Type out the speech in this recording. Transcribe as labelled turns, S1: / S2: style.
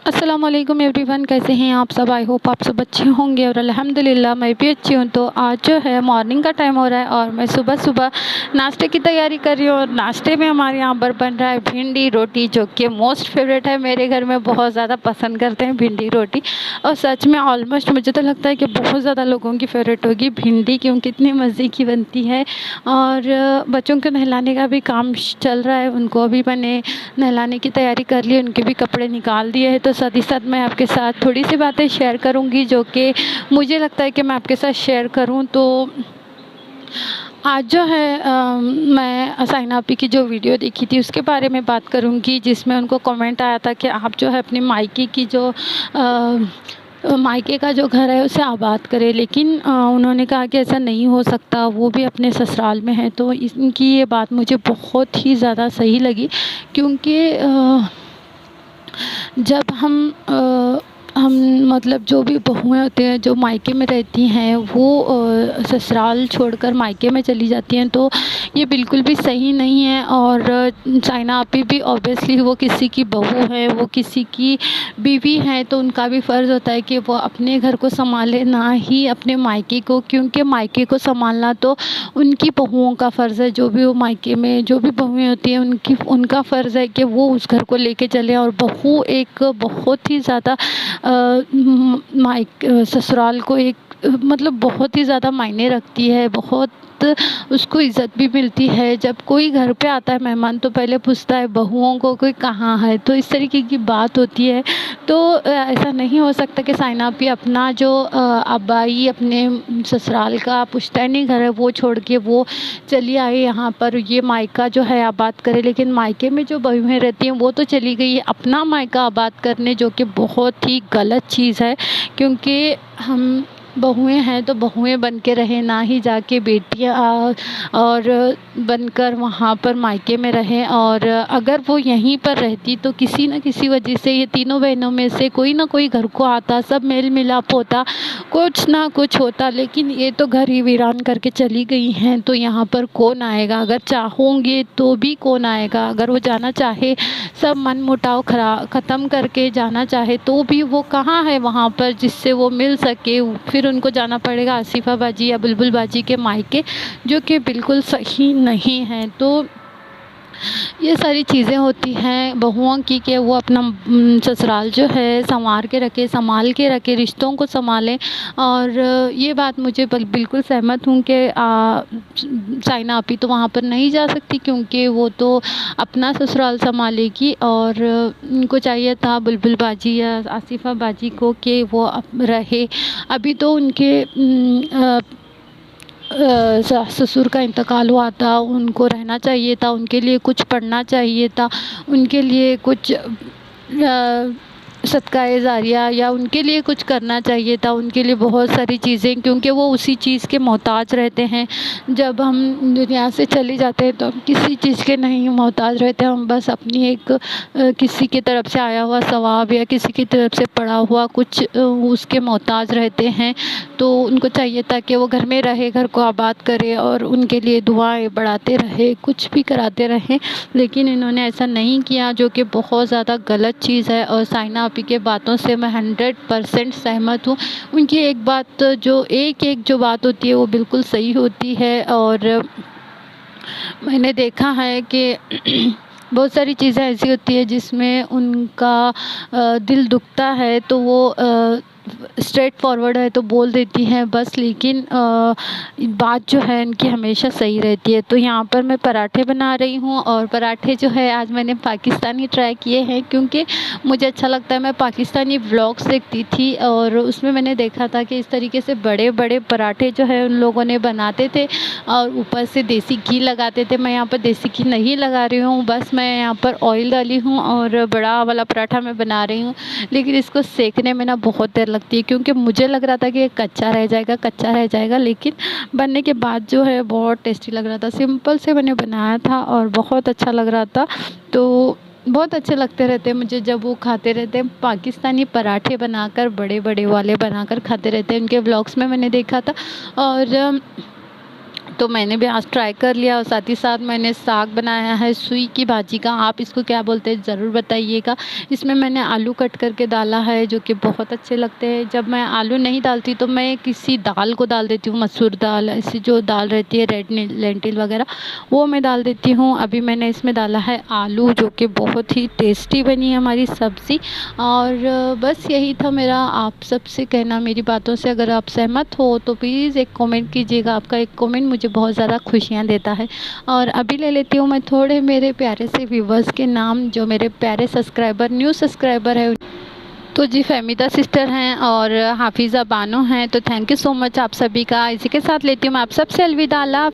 S1: अस्सलाम वालेकुम एवरीवन, कैसे हैं आप सब। आई होप आप सब अच्छे होंगे और अल्हम्दुलिल्लाह मैं भी अच्छी हूँ। तो आज जो है मॉर्निंग का टाइम हो रहा है और मैं सुबह सुबह नाश्ते की तैयारी कर रही हूँ। और नाश्ते में हमारे यहाँ पर बन रहा है भिंडी रोटी, जो कि मोस्ट फेवरेट है। मेरे घर में बहुत ज़्यादा पसंद करते हैं भिंडी रोटी। और सच में ऑलमोस्ट मुझे तो लगता है कि बहुत ज़्यादा लोगों की फेवरेट होगी भिंडी, क्योंकि इतनी मज़े की बनती है। और बच्चों को नहलाने का भी काम चल रहा है, उनको अभी मैंने नहलाने की तैयारी कर ली, उनके भी कपड़े निकाल दिए हैं। तो साथ ही साथ मैं आपके साथ थोड़ी सी बातें शेयर करूंगी, जो कि मुझे लगता है कि मैं आपके साथ शेयर करूं। तो आज जो है मैं साइना आपी की जो वीडियो देखी थी उसके बारे में बात करूंगी, जिसमें उनको कमेंट आया था कि आप जो है अपनी मायके की जो मायके का जो घर है उसे आबाद करें। लेकिन उन्होंने कहा कि ऐसा नहीं हो सकता, वो भी अपने ससुराल में है। तो इनकी ये बात मुझे बहुत ही ज़्यादा सही लगी, क्योंकि जब हम मतलब जो भी बहुएं होती हैं जो मायके में रहती हैं, वो ससुराल छोड़कर मायके में चली जाती हैं, तो ये बिल्कुल भी सही नहीं है। और साइना आपी भी ऑब्वियसली वो किसी की बहू है, वो किसी की बीवी है, तो उनका भी फ़र्ज़ होता है कि वो अपने घर को संभाले, ना ही अपने मायके को। क्योंकि मायके को संभालना तो उनकी बहुओं का फ़र्ज़ है। जो भी वो मायके में जो भी बहुएं होती हैं उनका फ़र्ज़ है कि वो उस घर को लेके चलें। और बहू एक बहुत ही ज़्यादा ससुराल को एक मतलब बहुत ही ज़्यादा मायने रखती है, बहुत उसको इज़्ज़त भी मिलती है। जब कोई घर पे आता है मेहमान, तो पहले पूछता है बहुओं को कोई कहाँ है, तो इस तरीके की बात होती है। तो ऐसा नहीं हो सकता कि साइना आपी अपना जो आबाई अपने ससुराल का पुश्तैनी घर है वो छोड़ के वो चली आई यहाँ पर, ये मायका जो है आबाद करे। लेकिन मायके में जो बहुएं रहती हैं वो तो चली गई है अपना मायका आबाद करने, जो कि बहुत ही गलत चीज़ है। क्योंकि हम बहुएं हैं तो बहुएं बन के रहें, ना ही जाके बेटियां और बनकर वहाँ पर मायके में रहें। और अगर वो यहीं पर रहती तो किसी न किसी वजह से ये तीनों बहनों में से कोई ना कोई घर को आता, सब मेल मिलाप होता, कुछ ना कुछ होता। लेकिन ये तो घर ही वीरान करके चली गई हैं, तो यहाँ पर कौन आएगा। अगर चाहोगे तो भी कौन आएगा। अगर वो जाना चाहे, सब मन मुटाव ख़त्म करके जाना चाहे, तो भी वो कहाँ है वहाँ पर जिससे वो मिल सके। फिर उनको जाना पड़ेगा आसिफ़ा बाजी या बुलबुल बाजी के मायके, जो कि बिल्कुल सही नहीं है। तो ये सारी चीज़ें होती हैं बहुओं की कि वो अपना ससुराल जो है संवार के रखे, संभाल के रखे, रिश्तों को संभालें। और ये बात मुझे बिल्कुल सहमत हूँ कि साइना आपी तो वहाँ पर नहीं जा सकती, क्योंकि वो तो अपना ससुराल संभालेगी। और उनको चाहिए था बुलबुल बाजी या आसिफ़ा बाजी को कि वो रहे। अभी तो उनके सास ससुर का इंतकाल हुआ था, उनको रहना चाहिए था, उनके लिए कुछ पढ़ना चाहिए था, उनके लिए कुछ सदका-ए ज़ारिया या उनके लिए कुछ करना चाहिए था, उनके लिए बहुत सारी चीज़ें, क्योंकि वो उसी चीज़ के मोहताज रहते हैं। जब हम दुनिया से चले जाते हैं तो हम किसी चीज़ के नहीं मोहताज रहते, हम बस अपनी एक किसी की तरफ से आया हुआ सवाब या किसी की तरफ से पड़ा हुआ कुछ उसके मोहताज रहते हैं। तो उनको चाहिए था कि वो घर में रहे, घर को आबाद करे और उनके लिए दुआएं बढ़ाते रहे, कुछ भी कराते रहें। लेकिन इन्होंने ऐसा नहीं किया, जो कि बहुत ज़्यादा गलत चीज़ है। और साइना आपी के बातों से मैं 100% सहमत हूँ। उनकी एक बात जो एक जो बात होती है वो बिल्कुल सही होती है। और मैंने देखा है कि बहुत सारी चीज़ें ऐसी होती है जिसमें उनका दिल दुखता है, तो वो स्ट्रेट फॉरवर्ड है तो बोल देती हैं बस। लेकिन बात जो है इनकी हमेशा सही रहती है। तो यहाँ पर मैं पराठे बना रही हूँ, और पराठे जो है आज मैंने पाकिस्तानी ट्राई किए हैं, क्योंकि मुझे अच्छा लगता है। मैं पाकिस्तानी व्लॉग्स देखती थी और उसमें मैंने देखा था कि इस तरीके से बड़े बड़े पराठे जो है उन लोगों ने बनाते थे और ऊपर से देसी घी लगाते थे। मैं यहाँ पर देसी घी नहीं लगा रही हूँ, बस मैं यहाँ पर ऑयल डाली हूँ और बड़ा वाला पराठा मैं बना रही हूँ। लेकिन इसको सेकने में ना बहुत देर लगती है, क्योंकि मुझे लग रहा था कि ये कच्चा रह जाएगा, कच्चा रह जाएगा। लेकिन बनने के बाद जो है बहुत टेस्टी लग रहा था। सिंपल से मैंने बनाया था और बहुत अच्छा लग रहा था। तो बहुत अच्छे लगते रहते हैं मुझे जब वो खाते रहते हैं पाकिस्तानी पराठे बनाकर, बड़े बड़े वाले बनाकर खाते रहते हैं। उनके व्लॉग्स में मैंने देखा था। और तो मैंने भी आज ट्राई कर लिया और साथ ही साथ मैंने साग बनाया है सुई की भाजी का। आप इसको क्या बोलते हैं ज़रूर बताइएगा। इसमें मैंने आलू कट करके डाला है जो कि बहुत अच्छे लगते हैं। जब मैं आलू नहीं डालती तो मैं किसी दाल को डाल देती हूँ, मसूर दाल, ऐसी जो दाल रहती है रेड लेंटिल वगैरह, वो मैं डाल देती हूँ। अभी मैंने इसमें डाला है आलू, जो कि बहुत ही टेस्टी बनी है हमारी सब्ज़ी। और बस यही था मेरा आप सबसे कहना मेरी बातों से। अगर आप सहमत हो तो प्लीज़ एक कमेंट कीजिएगा। आपका एक कमेंट मुझे बहुत ज़्यादा खुशियाँ देता है। और अभी ले लेती हूँ मैं थोड़े मेरे प्यारे से व्यूवर्स के नाम, जो मेरे प्यारे सब्सक्राइबर, न्यू सब्सक्राइबर है। तो जी फ़हमीदा सिस्टर हैं और हाफिज़ा बानो हैं। तो थैंक यू सो मच आप सभी का। इसी के साथ लेती हूँ मैं आप सबसे अलविदा। अल्लाह।